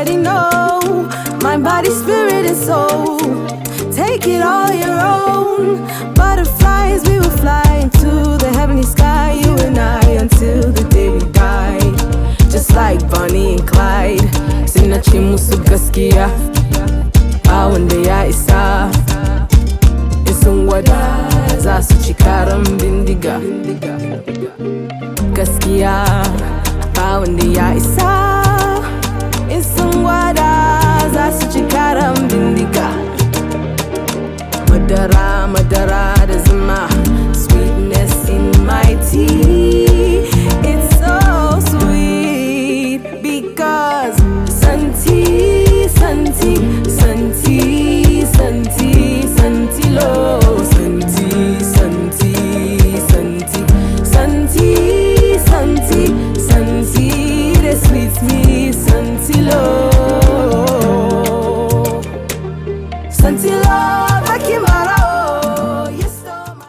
already know. Mind, body, spirit, and soul. Take it all your own. Butterflies, we will fly into the heavenly sky, you and I, until the day we die. Just like Bonnie and Clyde. Sina ce musu gaskiya, ba wanda ya isa. In sun gwada za su ci karan bindiga. Gaskiya ba wanda ya isa. In sun gwada za su ci karan bindiga. Madara, madara da zuma, sweetness in my tea. It's so sweet because Santi, Santi, Santi, Santi, Santi lo. Santi, Santi, Santi, Santi, Santi, Santi, they sweet me, Santi lo. Santi lo, Bakimara.